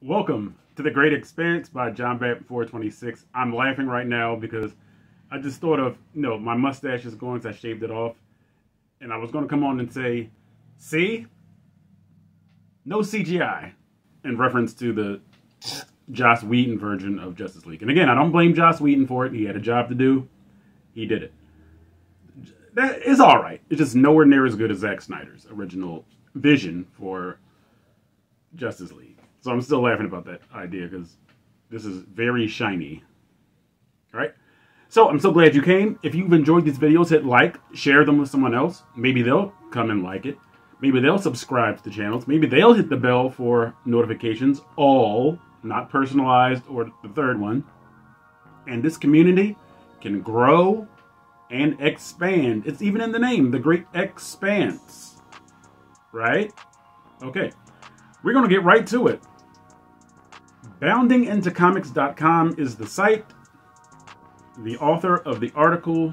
Welcome to The Great Expanse by John Bat 426. I'm laughing right now because I just thought of, my mustache is going, so I shaved it off. And I was going to come on and say, see? No CGI. In reference to the Joss Whedon version of Justice League. And again, I don't blame Joss Whedon for it. He had a job to do. He did it. That is alright. It's just nowhere near as good as Zack Snyder's original vision for Justice League. So I'm still laughing about that idea because this is very shiny. All right? So I'm so glad you came. If you've enjoyed these videos, hit like, share them with someone else. Maybe they'll come and like it. Maybe they'll subscribe to the channels. Maybe they'll hit the bell for notifications. All, not personalized or the third one. And this community can grow and expand. It's even in the name, The Great Expanse. Right? Okay. We're going to get right to it. BoundingIntoComics.com is the site. The author of the article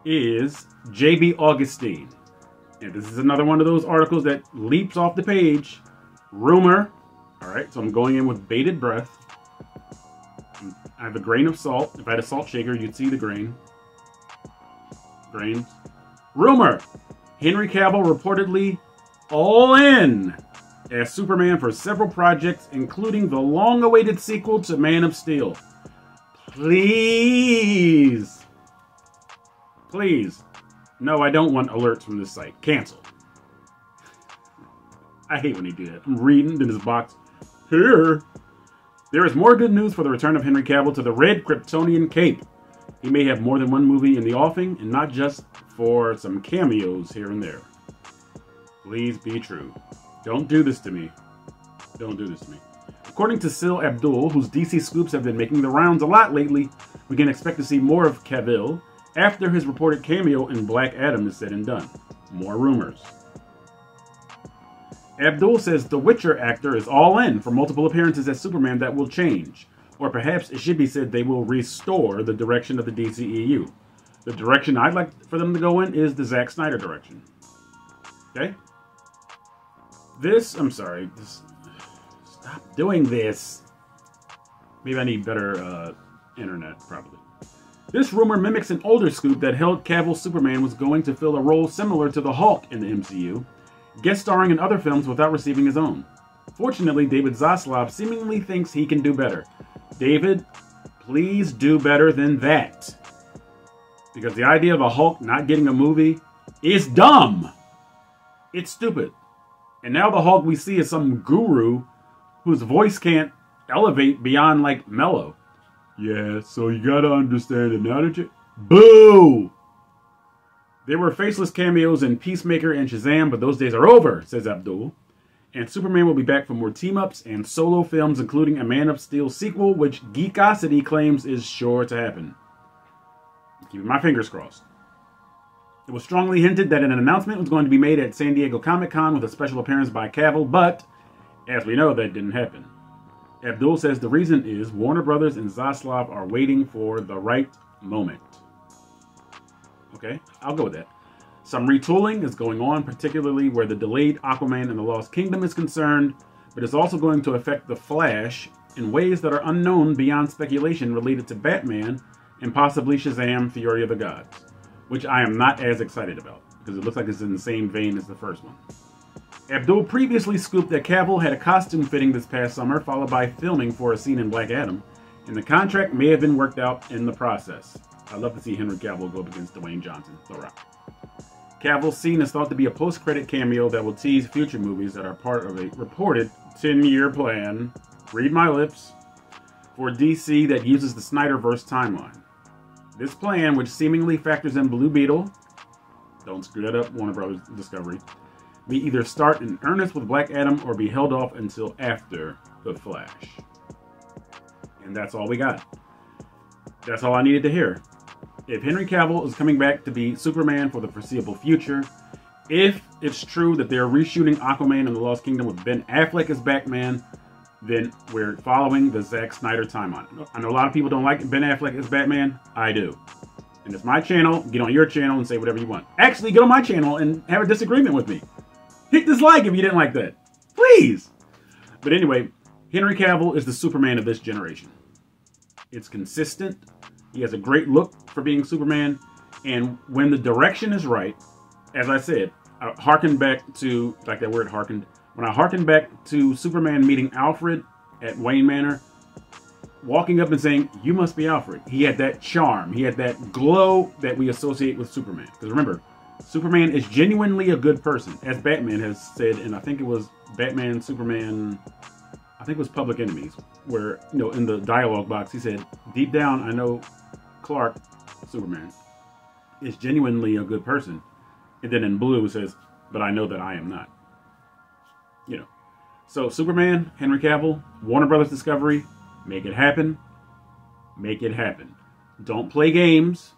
is J.B. Augustine. And this is another one of those articles that leaps off the page. Rumor. Alright, so I'm going in with bated breath. I have a grain of salt. If I had a salt shaker, you'd see the grain. Grains. Rumor. Henry Cavill reportedly all in as Superman for several projects, including the long-awaited sequel to Man of Steel. Please. Please. No, I don't want alerts from this site. Cancel. I hate when they do that. I'm reading in this box. Here. There is more good news for the return of Henry Cavill to the red Kryptonian cape. He may have more than one movie in the offing, and not just for some cameos here and there. Please be true. Don't do this to me. Don't do this to me. According to Sil Abdul, whose DC scoops have been making the rounds a lot lately, we can expect to see more of Cavill after his reported cameo in Black Adam is said and done. More rumors. Abdul says the Witcher actor is all in for multiple appearances as Superman that will change. Or perhaps it should be said they will restore the direction of the DCEU. The direction I'd like for them to go in is the Zack Snyder direction. Okay? Stop doing this. Maybe I need better internet, probably. This rumor mimics an older scoop that held Cavill's Superman was going to fill a role similar to the Hulk in the MCU, guest starring in other films without receiving his own. Fortunately, David Zaslav seemingly thinks he can do better. David, please do better than that. Because the idea of a Hulk not getting a movie is dumb. It's stupid. And now the Hulk we see is some guru whose voice can't elevate beyond, like, mellow. Yeah, so you gotta understand it now that you... Boo! There were faceless cameos in Peacemaker and Shazam, but those days are over, says Abdul. And Superman will be back for more team-ups and solo films, including a Man of Steel sequel, which Geekosity claims is sure to happen. I'm keeping my fingers crossed. It was strongly hinted that an announcement was going to be made at San Diego Comic-Con with a special appearance by Cavill, but, as we know, that didn't happen. Abdul says the reason is Warner Brothers and Zaslav are waiting for the right moment. Okay, I'll go with that. Some retooling is going on, particularly where the delayed Aquaman and the Lost Kingdom is concerned, but it's also going to affect The Flash in ways that are unknown beyond speculation related to Batman and possibly Shazam! Fury of the Gods. Which I am not as excited about, because it looks like it's in the same vein as the first one. Abdul previously scooped that Cavill had a costume fitting this past summer, followed by filming for a scene in Black Adam, and the contract may have been worked out in the process. I'd love to see Henry Cavill go up against Dwayne Johnson. The Rock. Cavill's scene is thought to be a post-credit cameo that will tease future movies that are part of a reported 10-year plan, read my lips, for DC that uses the Snyderverse timeline. This plan, which seemingly factors in Blue Beetle, don't screw that up, Warner Brothers Discovery, may either start in earnest with Black Adam or be held off until after The Flash. And that's all we got. That's all I needed to hear. If Henry Cavill is coming back to be Superman for the foreseeable future, if it's true that they're reshooting Aquaman and the Lost Kingdom with Ben Affleck as Batman, then we're following the Zack Snyder timeline. I know a lot of people don't like Ben Affleck as Batman. I do. And it's my channel. Get on your channel and say whatever you want. Actually, get on my channel and have a disagreement with me. Hit dislike if you didn't like that. Please. But anyway, Henry Cavill is the Superman of this generation. It's consistent. He has a great look for being Superman. And when the direction is right, as I said, I harkened back to, like that word harkened, when I harkened back to Superman meeting Alfred at Wayne Manor, walking up and saying, "You must be Alfred." He had that charm. He had that glow that we associate with Superman. Because remember, Superman is genuinely a good person, as Batman has said, and I think it was Batman, Superman, I think it was Public Enemies, where, you know, in the dialogue box, he said, deep down, I know Clark, Superman, is genuinely a good person. And then in blue, it says, but I know that I am not. You know. So Superman, Henry Cavill, Warner Brothers Discovery, make it happen. Make it happen. Don't play games.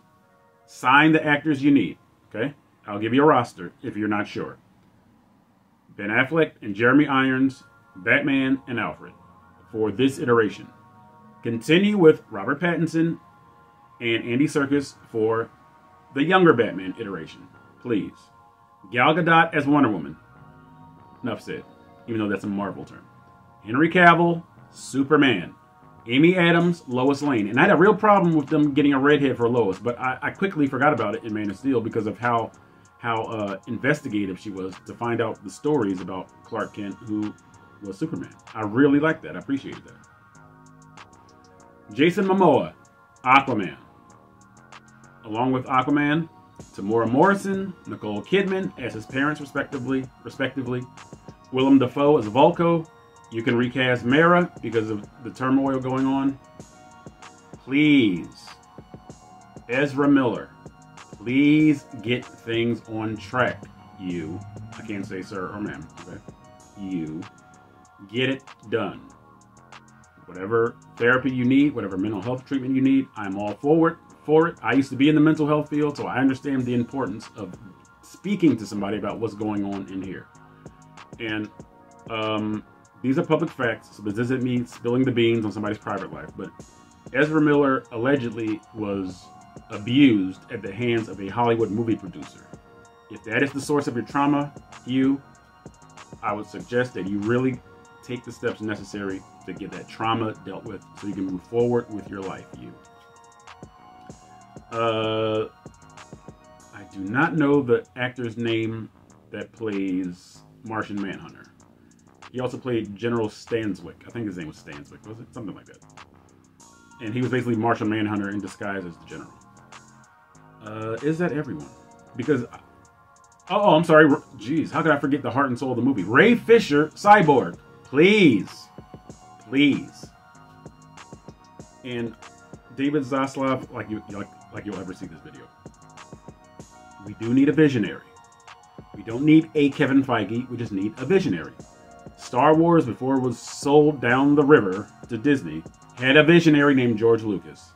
Sign the actors you need. Okay? I'll give you a roster if you're not sure. Ben Affleck and Jeremy Irons, Batman and Alfred for this iteration. Continue with Robert Pattinson and Andy Serkis for the younger Batman iteration. Please. Gal Gadot as Wonder Woman. Enough said. Even though that's a Marvel term. Henry Cavill, Superman. Amy Adams, Lois Lane. And I had a real problem with them getting a redhead for Lois, but I quickly forgot about it in Man of Steel because of how investigative she was to find out the stories about Clark Kent, who was Superman. I really liked that. I appreciated that. Jason Momoa, Aquaman. Along with Aquaman, Tamora Morrison, Nicole Kidman as his parents, respectively. Willem Dafoe as Vulko. You can recast Mera because of the turmoil going on. Please, Ezra Miller, please get things on track. You, I can't say sir or ma'am, okay? You, get it done. Whatever therapy you need, whatever mental health treatment you need, I'm all for it. I used to be in the mental health field, so I understand the importance of speaking to somebody about what's going on in here. And these are public facts, so this doesn't mean spilling the beans on somebody's private life. But Ezra Miller allegedly was abused at the hands of a Hollywood movie producer. If that is the source of your trauma, I would suggest that you really take the steps necessary to get that trauma dealt with so you can move forward with your life, I do not know the actor's name that plays Martian Manhunter. He also played General Stanswick. I think his name was Stanswick. Was it? Something like that. And he was basically Martian Manhunter in disguise as the general. Is that everyone? Because... Oh, I'm sorry. Jeez, how could I forget the heart and soul of the movie? Ray Fisher, Cyborg. Please. Please. And David Zaslav, like you'll ever see this video. We do need a visionary. We don't need a Kevin Feige. We just need a visionary. Star Wars, before it was sold down the river to Disney, had a visionary named George Lucas.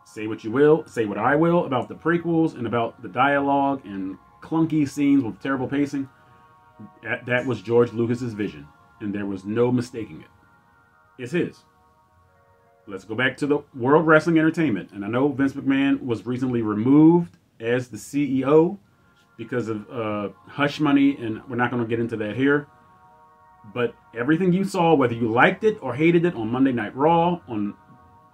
Say what you will, say what I will about the prequels and about the dialogue and clunky scenes with terrible pacing. That was George Lucas's vision, and there was no mistaking it. It's his. Let's go back to the World Wrestling Entertainment. And I know Vince McMahon was recently removed as the CEO because of hush money, and we're not going to get into that here. But everything you saw, whether you liked it or hated it on Monday Night Raw, on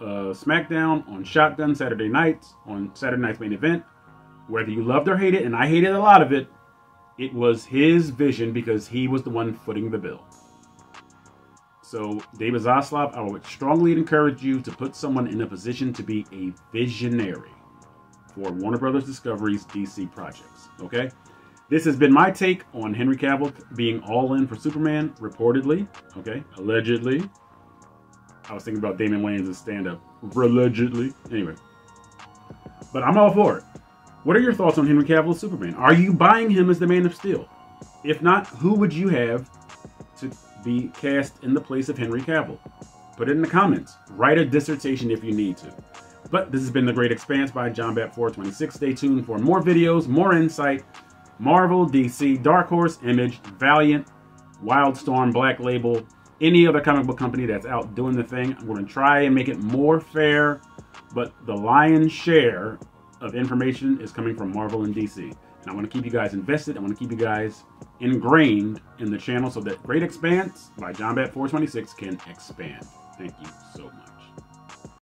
SmackDown, on Shotgun Saturday nights, on Saturday Night's Main Event, whether you loved or hated, and I hated a lot of it, it was his vision because he was the one footing the bill. So, David Zaslav, I would strongly encourage you to put someone in a position to be a visionary for Warner Brothers Discovery's DC projects, okay? This has been my take on Henry Cavill being all in for Superman, reportedly, okay? Allegedly. I was thinking about Damon Wayans' stand-up. Allegedly. Anyway. But I'm all for it. What are your thoughts on Henry Cavill as Superman? Are you buying him as the Man of Steel? If not, who would you have to be cast in the place of Henry Cavill? Put it in the comments. Write a dissertation if you need to. But this has been The Great Expanse by John Bat 426. Stay tuned for more videos, more insight. Marvel, DC, Dark Horse, Image, Valiant, Wildstorm, Black Label, any other comic book company that's out doing the thing. I'm going to try and make it more fair, but the lion's share of information is coming from Marvel and DC. And I want to keep you guys invested. I want to keep you guys ingrained in the channel so that Great Expanse by JohnBat426 can expand. Thank you so much.